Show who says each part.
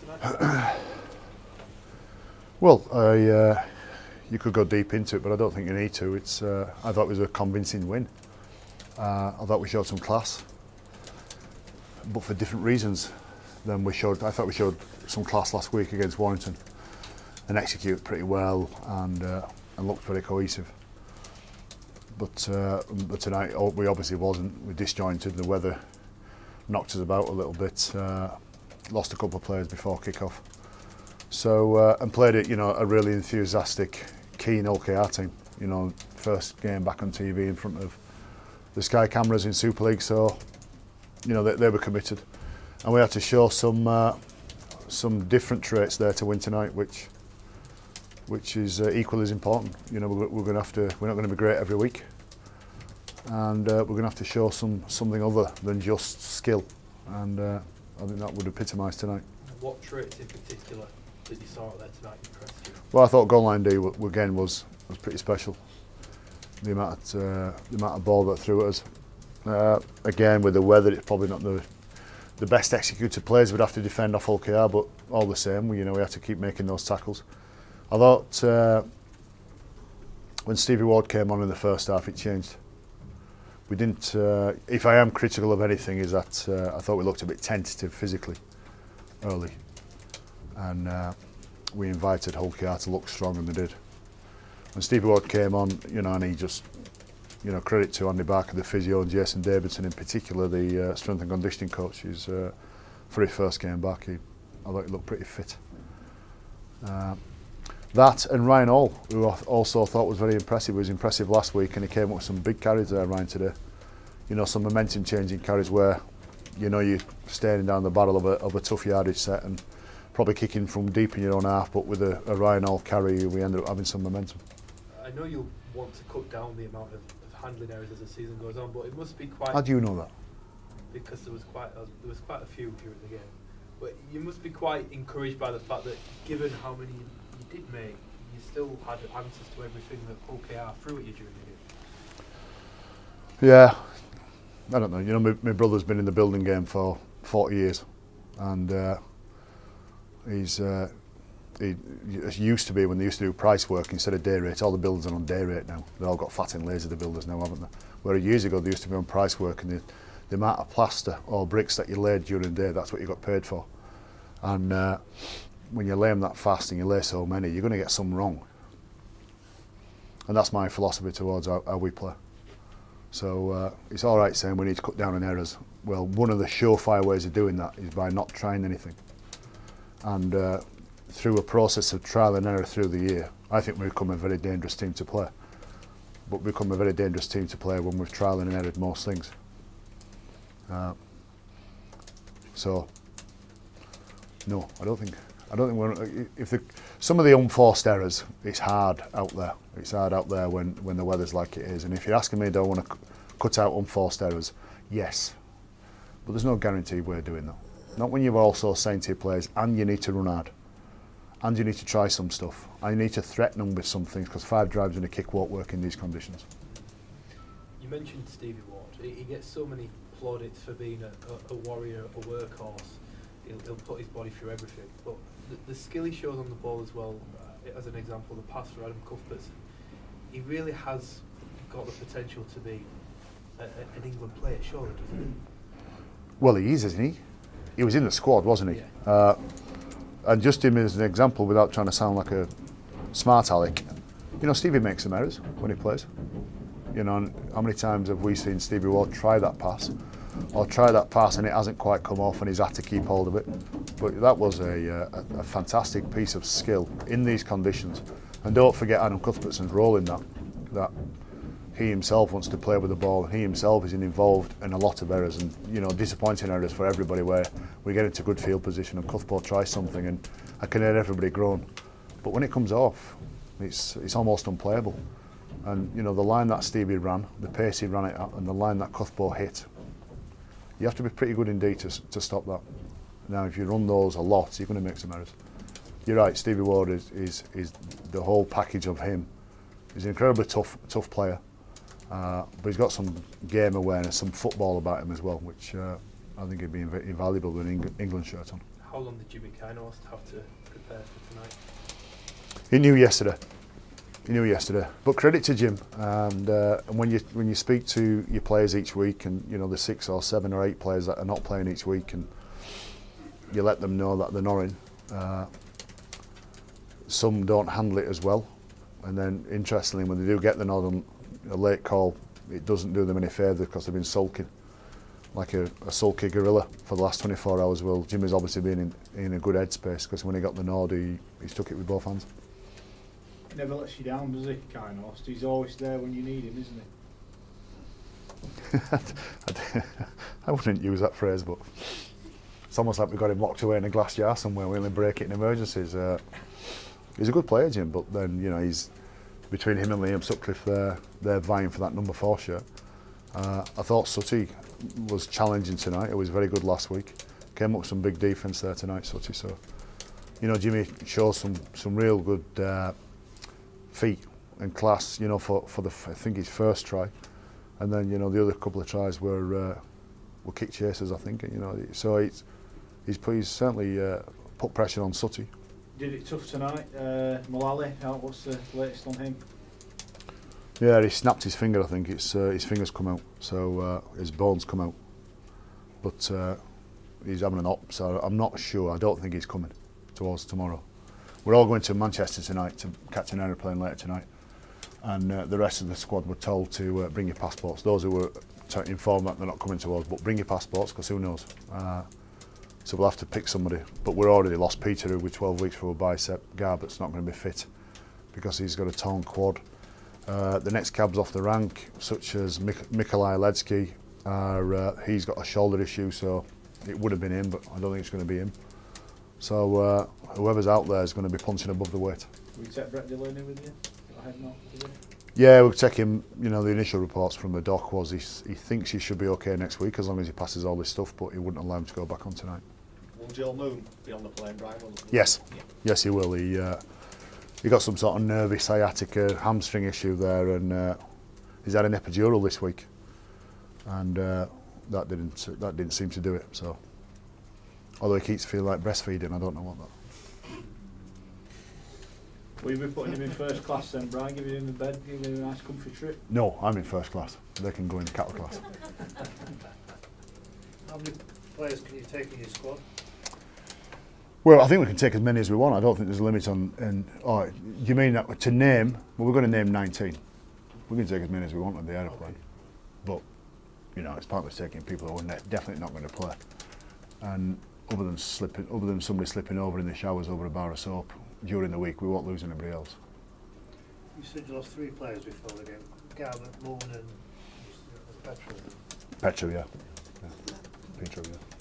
Speaker 1: tonight?
Speaker 2: Well, you could go deep into it, but I don't think you need to. I thought it was a convincing win. I thought we showed some class, but for different reasons than we showed. I thought we showed some class last week against Warrington and executed pretty well and looked very cohesive. But tonight we obviously wasn't. We disjointed. The weather knocked us about a little bit. Lost a couple of players before kick-off. So and played it, a really enthusiastic, keen OKR team. First game back on TV in front of the Sky cameras in Super League. So they were committed, and we had to show some different traits there to win tonight, which is equally as important. We're going to have to. We're not going to be great every week, and we're going to have to show something other than just skill. And I think that would epitomise tonight.
Speaker 1: What traits in particular that you saw out there tonight impressed you?
Speaker 2: Well, I thought goal line D again was pretty special. The amount of ball that threw at us. Again, with the weather, it's probably not the best executed players would have to defend off OKR, but all the same, we had to keep making those tackles. I thought when Stevie Ward came on in the first half, it changed. We didn't. If I am critical of anything, is that I thought we looked a bit tentative physically early, and we invited OKR to look strong, and they did. When Stevie Ward came on, and he just, credit to Andy Barker, the physio, and Jason Davidson in particular, the strength and conditioning coach, for his first game back, I thought he looked pretty fit. That and Ryan Hall, who I also thought was very impressive. He was impressive last week, and he came up with some big carries there, Ryan, today. Some momentum changing carries where, you're staring down the barrel of a tough yardage set and probably kicking from deep in your own half, but with a Ryan Hall carry, we ended up having some momentum.
Speaker 1: I know you'll want to cut down the amount of handling errors as the season goes on, but it must be quite.
Speaker 2: How do you know that?
Speaker 1: Because there was quite a few during the game. But you must be quite encouraged by the fact that, given how many you did make, you still had answers to everything that OKR threw at you during the game.
Speaker 2: Yeah, I don't know. My brother's been in the building game for 40 years, and it used to be when they used to do price work instead of day rate. All the builders are on day rate now. They've all got fat and lazy, the builders now, haven't they? Whereas years ago they used to be on price work, and the amount of plaster or bricks that you laid during the day, that's what you got paid for. And when you lay them that fast and you lay so many, you're going to get some wrong. And that's my philosophy towards how we play. So it's all right saying we need to cut down on errors. Well, one of the surefire ways of doing that is by not trying anything. And through a process of trial and error through the year, I think we've become a very dangerous team to play. But we've become a very dangerous team to play when we've trial and errored most things. So, no, I don't think we're. Some of the unforced errors, it's hard out there. It's hard out there when the weather's like it is. And if you're asking me, do I want to cut out unforced errors? Yes, but there's no guaranteed way of doing that. Not when you're also saying to your players, and you need to run hard, and you need to try some stuff, and you need to threaten them with some things, because 5 drives and a kick won't work in these conditions.
Speaker 1: You mentioned Stevie Ward. He gets so many plaudits for being a warrior, a workhorse. He'll put his body through everything. But the skill he shows on the ball as well, as an example, the pass for Adam Cuthbertson, he really has got the potential to be an England player, surely, doesn't he?
Speaker 2: Well, he is, isn't he? He was in the squad, wasn't he?
Speaker 1: Yeah.
Speaker 2: And just him as an example, without trying to sound like a smart aleck, Stevie makes some errors when he plays. And how many times have we seen Stevie Ward try that pass and it hasn't quite come off and he's had to keep hold of it. But that was a fantastic piece of skill in these conditions. And don't forget Adam Cuthbertson's role in that he himself wants to play with the ball, and he himself is involved in a lot of errors, and disappointing errors for everybody, where we get into good field position and Cuthbert tries something and I can hear everybody groan. But when it comes off, it's almost unplayable. And the line that Stevie ran, the pace he ran it at, and the line that Cuthbert hit, you have to be pretty good indeed to stop that. Now, if you run those a lot, you're going to make some errors. You're right, Stevie Ward is the whole package of him. He's an incredibly tough player, but he's got some game awareness, some football about him as well, which I think he'd be invaluable with an England shirt on.
Speaker 1: how long did Jimmy Kainos have to prepare for tonight?
Speaker 2: He knew yesterday. He knew yesterday. But credit to Jim. And when you speak to your players each week, and you know the 6 or 7 or 8 players that are not playing each week, and you let them know that they're not in. Some don't handle it as well, and then interestingly, when they do get the nod on a late call, it doesn't do them any favour because they've been sulking like a sulky gorilla for the last 24 hours. Well, Jimmy's obviously been in a good headspace because when he got the nod, he's took it with both hands.
Speaker 3: He never lets you down, does he, Kainos? He's always there when you need him, isn't he?
Speaker 2: I wouldn't use that phrase, but it's almost like we've got him locked away in a glass jar somewhere. We only break it in emergencies. He's a good player, Jim, but then you know he's between him and Liam Sutcliffe. They're vying for that number 4 shirt. I thought Sutty was challenging tonight. It was very good last week. Came up with some big defence there tonight, Sutty. So you know Jimmy shows some real good feet and class. You know for the I think his first try, and then you know the other couple of tries were kick chasers. I think you know so he's certainly put pressure on Sutty.
Speaker 3: Did it tough tonight. Mullally, what's the latest on him?
Speaker 2: Yeah, he snapped his finger. I think his fingers come out, so his bones come out. But he's having an op, so I'm not sure. I don't think he's coming towards tomorrow. We're all going to Manchester tonight to catch an aeroplane later tonight, and the rest of the squad were told to bring your passports. Those who were informed that they're not coming to us, but bring your passports because who knows. So we'll have to pick somebody. But we're already lost Peter, who with 12 weeks for a bicep. Garbutt's not going to be fit because he's got a torn quad. The next cabs off the rank, such as Mikolaj Ledsky, he's got a shoulder issue, so it would have been him, but I don't think it's going to be him. So whoever's out there is going to be punching above the weight.
Speaker 3: Will you take Brett Delaney with you? I hope not.
Speaker 2: Yeah, we'll take him. You know, the initial reports from the doc was he thinks he should be okay next week as long as he passes all this stuff, but he wouldn't allow him to go back on tonight.
Speaker 4: Will Joel Moon be on the plane, Brian?
Speaker 2: Yes,
Speaker 4: yeah.
Speaker 2: Yes, he will. He got some sort of nervy sciatica hamstring issue there, and he's had an epidural this week, and that didn't seem to do it. So, although he keeps feeling like breastfeeding, I don't know what that.
Speaker 3: Will you be putting him in first class then, Brian? Giving him a bed, giving him a nice comfy trip?
Speaker 2: No, I'm in first class. They can go in cattle class.
Speaker 5: How many players can you take in your squad?
Speaker 2: Well, I think we can take as many as we want. I don't think there's a limit on. Oh, do you mean that to name? Well, we're going to name 19. We can take as many as we want on the aeroplane. Okay. But you know, it's pointless taking people who are definitely not going to play. And other than somebody slipping over in the showers over a bar of soap during the week, we won't lose anybody else.
Speaker 5: You said you lost 3 players before the game. Garbutt, Moon and Petrov.
Speaker 2: Petrov, yeah. Petrov, yeah.